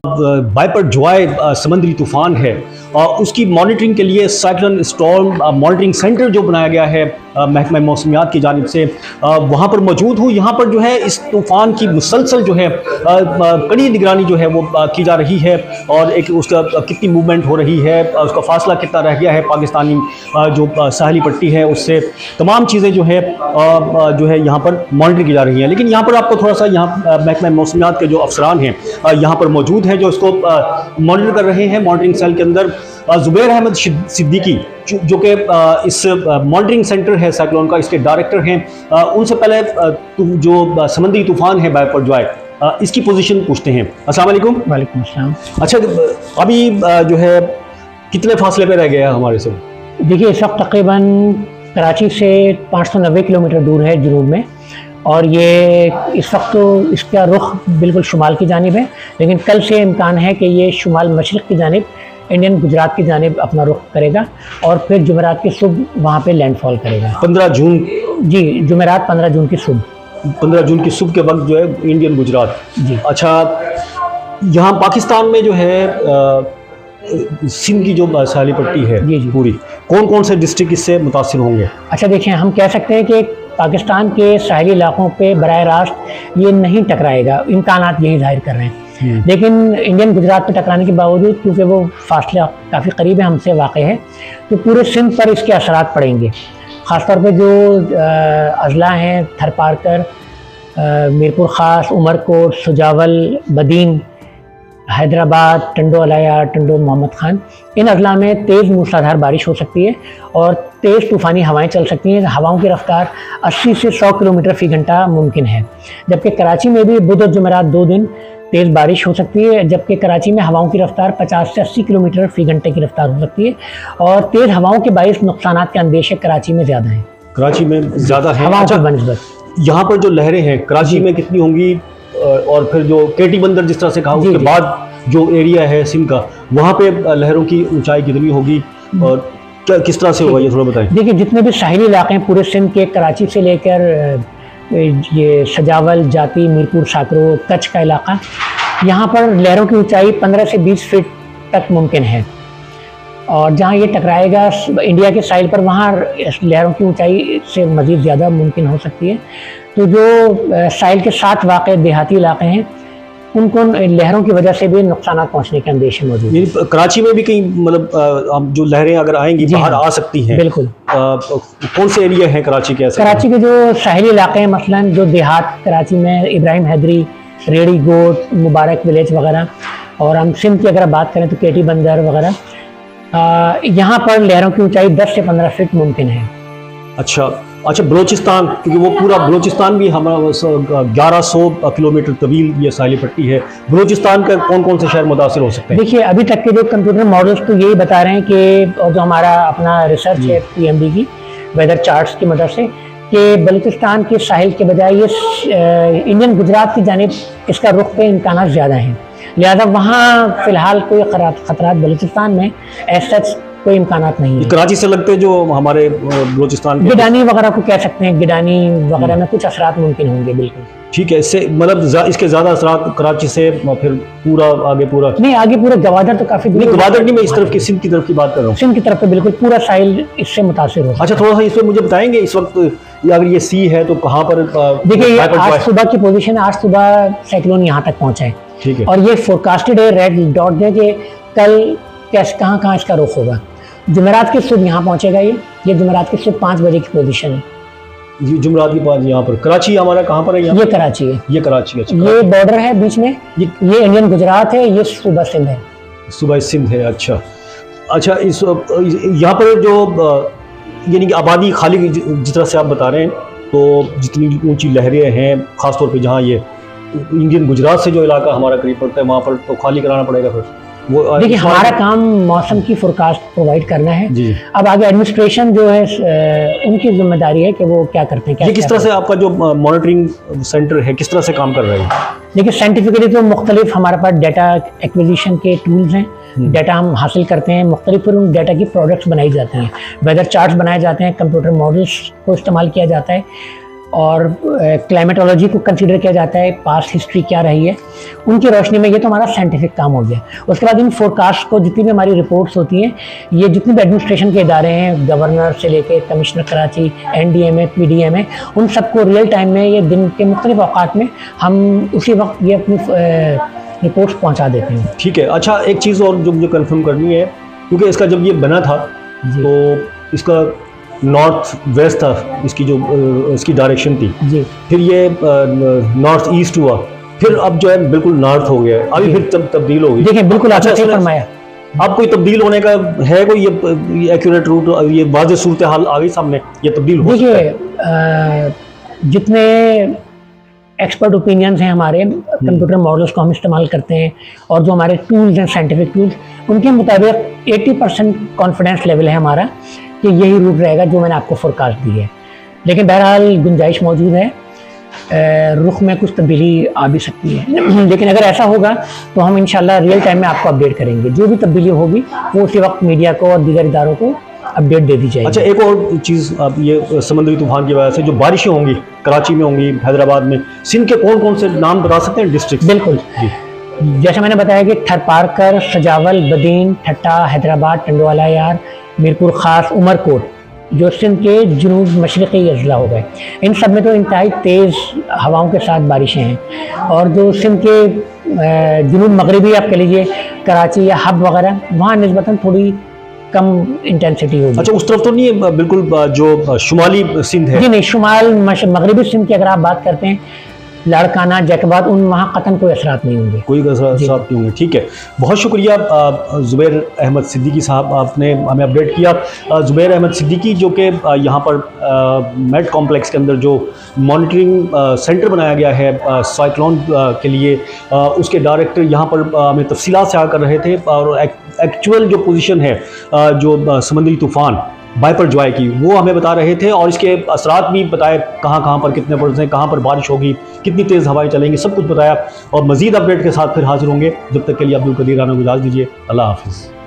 बायपरजॉय समुद्री तूफ़ान है, उसकी मॉनिटरिंग के लिए साइक्लोन स्टॉर्म मॉनिटरिंग सेंटर जो बनाया गया है महकमा मौसमियात की जानिब से, वहाँ पर मौजूद हूँ। यहाँ पर जो है इस तूफ़ान की मुसलसल जो है कड़ी निगरानी जो है वो की जा रही है, और एक उसका कितनी मूवमेंट हो रही है, उसका फासला कितना रह गया है पाकिस्तानी जो साहली पट्टी है उससे, तमाम चीज़ें जो है यहाँ पर मॉनिटर की जा रही हैं। लेकिन यहाँ पर आपको थोड़ा सा यहाँ महकमा मौसमियात के जो अफसरान हैं यहाँ पर मौजूद हैं जो इसको मॉनिटर कर रहे हैं। मॉनिटरिंग सेल के अंदर ज़ुबैर अहमद सिद्दीकी जो कि इस मॉनिटरिंग सेंटर है साइक्लोन का, इसके डायरेक्टर हैं। उनसे पहले जो समुद्री तूफ़ान है बायपरजॉय, इसकी पोजीशन पूछते हैं। अस्सलाम वालेकुम। वालेकुम अस्सलाम। अच्छा, अभी जो है कितने फासले पे रह गया है हमारे से? देखिए, इस वक्त तकरीबन कराची से 590 किलोमीटर दूर है जुनूब में, और ये इस वक्त तो इसका रुख बिल्कुल शुमाल की जानिब है, लेकिन कल से इम्कान है कि ये शुमाल मशरक़ की जानिब इंडियन गुजरात की जानिब अपना रुख करेगा, और फिर जुमेरात की सुबह वहाँ पे लैंडफॉल करेगा। 15 जून? जी, जुमेरात 15 जून की सुबह। 15 जून की सुबह के वक्त जो है इंडियन गुजरात। जी। अच्छा, यहाँ पाकिस्तान में जो है सिंध की जो साहली पट्टी है जी पूरी, कौन कौन से डिस्ट्रिक्ट इससे मुतासिर होंगे? अच्छा, देखिए, हम कह सकते हैं कि पाकिस्तान के साहली इलाकों पे बराह रास्त ये नहीं टकराएगा, इम्कानात यही जाहिर कर रहे हैं। लेकिन इंडियन गुजरात में टकराने के बावजूद, क्योंकि वो फासला काफ़ी करीब है हमसे वाक़ है, तो पूरे सिंध पर इसके असरात पड़ेंगे। ख़ासतौर पे जो अजला हैं, थरपारकर, मीरपुर ख़ास, उमरकोट, सुजावल, बदीन, हैदराबाद, टंडो अलाया, टंडो मोहम्मद खान, इन अजला में तेज़ मूसलाधार बारिश हो सकती है और तेज़ तूफ़ानी हवाएं चल सकती हैं। हवाओं की रफ्तार 80 से 100 किलोमीटर फ़ी घंटा मुमकिन है। जबकि कराची में भी बुध और जुमेरात 2 दिन तेज़ बारिश हो सकती है, जबकि कराची में हवाओं की रफ्तार 50 से 80 किलोमीटर फ़ी घंटे की रफ्तार हो सकती है, और तेज़ हवाओं के बाइस नुकसानात के अंदेशे कराची में ज़्यादा हैं। कराची में ज़्यादा है हवाओं की बनस्बत। यहाँ पर जो लहरें हैं कराची में कितनी होंगी, और फिर जो केटी बंदर जिस तरह से कहा उसके बाद जो एरिया है सिंध का, वहाँ पे लहरों की ऊंचाई कितनी होगी और किस तरह से होगा, ये थोड़ा बताएं। देखिए, जितने भी साहिली इलाके हैं पूरे सिंध के, कराची से लेकर ये सजावल, जाती, मीरपुर, शाकरो, कच्छ का इलाका, यहाँ पर लहरों की ऊंचाई 15 से 20 फीट तक मुमकिन है, और जहाँ ये टकराएगा इंडिया के साइल पर, वहाँ लहरों की ऊंचाई से मज़ीद ज़्यादा मुमकिन हो सकती है। तो जो साइल के साथ वाक़ देहाती इलाके हैं, उनको लहरों की वजह से भी नुकसान पहुँचने के अंदेशे मौजूद हैं। कराची में भी कहीं मतलब जो लहरें अगर आएंगी बाहर आ सकती हैं? बिल्कुल। कौन से एरिया हैं कराची के? कराची के जो साहिली इलाके हैं, मसलन जो देहात कराची में इब्राहिम हैदरी, रेडी गोट, मुबारक विलेज वगैरह, और हम सिंध की अगर बात करें तो केटी बंदर वगैरह, यहाँ पर लहरों की ऊंचाई 10 से 15 फीट मुमकिन है। अच्छा, बलोचिस्तान, क्योंकि वो पूरा बलोचिस्तान भी हमारा 1100 किलोमीटर तवील ये साहिली पट्टी है, बलोचिस्तान का कौन कौन से शहर मुतासिर हो सकते हैं? देखिए, अभी तक के जो कंप्यूटर मॉडल्स तो यही बता रहे हैं कि, और जो हमारा अपना रिसर्च है PMD की वेदर चार्ट्स की मदद से, कि बलूचिस्तान के साहिल के बजाय ये इंडियन गुजरात की जानिब इसका रुख पे इम्कानात ज़्यादा हैं, लिहाजा वहाँ फ़िलहाल कोई खतरात बलूचिस्तान में ऐसा कोई इम्कानात नहीं है। कराची से लगते जो हमारे बलूचिस्तान गिडानी वगैरह को कह सकते हैं, गिडानी वगैरह में कुछ असरात मुमकिन होंगे। बिल्कुल ठीक है, इससे मतलब इसके ज़्यादा असरात कराची से फिर पूरा आगे पूरा नहीं, आगे पूरा गवादर तो काफ़ी नहीं, गवादर नहीं, मैं इस तरफ की सिंध की तरफ की बात कर रहा हूँ। सिंध की तरफ पे बिल्कुल पूरा साहिल इससे मुतासिर हो। अच्छा, थोड़ा सा इस पर मुझे बताएंगे इस वक्त अगर ये सी है तो कहाँ पर? देखिए, आज सुबह की पोजीशन है, आज सुबह साइक्लोन यहाँ तक पहुँचा है। ठीक है, और ये फोरकास्टेड है रेड डॉट है कि कल कैसे कहाँ इसका रुख होगा। जुमेरात की सुबह यहाँ पहुँचेगा, ये जुमेरात की सुबह 5 बजे की पोजीशन है। ये जुमेरात के बाद यहाँ पर कराची हमारा कहाँ पर है? ये कराची है। ये कराची है। ये बॉर्डर है बीच में, ये इंडियन गुजरात है, ये सूबा सिंध है। सूबा सिंध है। अच्छा, इस यहाँ पर जो यानी कि आबादी खाली जिस तरह से आप बता रहे हैं, तो जितनी ऊंची लहरें हैं ख़ासतौर पे जहाँ ये इंडियन गुजरात से जो इलाका हमारा करीब पड़ता है, वहाँ पर तो खाली कराना पड़ेगा फिर वो। देखिए, हमारा काम मौसम की फोरकास्ट प्रोवाइड करना है जी। अब आगे एडमिनिस्ट्रेशन जो है उनकी जिम्मेदारी है कि वो क्या करते हैं। किस तरह से आपका जो मॉनिटरिंग सेंटर है किस तरह से काम कर रहा है? देखिए, साइंटिफिकली तो मुख्तलिफ हमारे पास डाटा एक्विजिशन के टूल्स हैं, डाटा हम हासिल करते हैं, मुख्तलिफ फिर उन डाटा की प्रोडक्ट्स बनाई जाती हैं, वेदर चार्ट्स बनाए जाते हैं, कंप्यूटर मॉडल्स को इस्तेमाल किया जाता है, और क्लाइमेटोलॉजी को कंसीडर किया जाता है, पास्ट हिस्ट्री क्या रही है, उनकी रोशनी में ये तो हमारा साइंटिफिक काम हो गया। उसके बाद इन फोरकास्ट को, जितनी भी हमारी रिपोर्ट्स होती हैं, ये जितने भी एडमिनिस्ट्रेशन के इदारे हैं, गवर्नर से लेके कमिश्नर कराची, NDMA, PDMA, उन सबको रियल टाइम में ये दिन के मुख्तलिफ औकात में हम उसी वक्त ये अपनी रिपोर्ट्स पहुँचा देते हैं। ठीक है। अच्छा, एक चीज़ और जो मुझे कंफर्म करनी है, क्योंकि इसका जब ये बना था तो इसका नॉर्थ वेस्ट था, इसकी जो इसकी डायरेक्शन थी जी, फिर ये नॉर्थ ईस्ट हुआ, फिर अब जो है बिल्कुल नॉर्थ हो गया है, अभी फिर तब्दील हो गई। देखिए बिल्कुल आपने अच्छा, सही फरमाया। अब कोई तब्दील होने का है कोई ये एक्यूरेट रूट, ये वाज़ेह सूरत हाल आ गई सामने, ये तब्दील हो सकता है? देखिए जितने एक्सपर्ट ओपिनियंस हैं हमारे, कंप्यूटर मॉडल्स को हम इस्तेमाल करते हैं और जो हमारे टूल्स हैं, साइंटिफिक टूल्स, उनके मुताबिक 80% कॉन्फिडेंस लेवल है हमारा कि यही रूट रहेगा जो मैंने आपको फोरकास्ट दी है। लेकिन बहरहाल गुंजाइश मौजूद है, रुख में कुछ तब्दीली आ भी सकती है। लेकिन अगर ऐसा होगा तो हम इंशाल्लाह रियल टाइम में आपको अपडेट करेंगे। जो भी तब्दीली होगी वो उसी वक्त मीडिया को और दीगर इदारों को अपडेट दे दी जाएगी। अच्छा, एक और चीज़, आप ये समुद्री तूफान की वजह से जो बारिशें होंगी, कराची में होंगी, हैदराबाद में, सिंध के कौन कौन से नाम बता सकते हैं डिस्ट्रिक्ट? बिल्कुल, जैसे मैंने बताया कि थरपारकर, सजावल, बदीन, ठट्टा, हैदराबाद, टंडवाला यार, मीरपुर ख़ास, उमरकोट, जो सिंध के जुनूब मशरक़ी अजला हो गए, इन सब में तो इंतहाई तेज़ हवाओं के साथ बारिशें हैं। और जो सिंध के जुनूब मगरबी आप कह लीजिए, कराची या हब वगैरह, वहाँ निस्बतन थोड़ी कम इंटेंसिटी होगी। अच्छा, उस तरफ तो नहीं है बिल्कुल जो शुमाली सिंध है? जी नहीं, शुमाल मगरबी सिंध की अगर आप बात करते हैं, लाड़काना, जैकबाद, उन वहाँ कतन कोई असरात नहीं होंगे, कोई असरात नहीं होंगे। ठीक है, बहुत शुक्रिया ज़ुबैर अहमद सिद्दीकी साहब, आपने हमें अपडेट किया। ज़ुबैर अहमद सिद्दीकी जो कि यहाँ पर मेट कॉम्प्लेक्स के अंदर जो मॉनिटरिंग सेंटर बनाया गया है साइक्लोन के लिए, उसके डायरेक्टर यहाँ पर हमें तफसीलात से कर रहे थे और एक्चुअल जो पोजीशन है जो समुद्री तूफ़ान बाइपर जॉय की, वो हमें बता रहे थे और इसके असरात भी बताए, कहाँ पर कितने %, कहाँ पर बारिश होगी, कितनी तेज़ हवाएं चलेंगी, सब कुछ बताया। और मज़ीद अपडेट के साथ फिर हाजिर होंगे। जब तक के लिए अब्दुल कदीर राना को इजाज़त दीजिए। अल्लाह हाफ़िज़।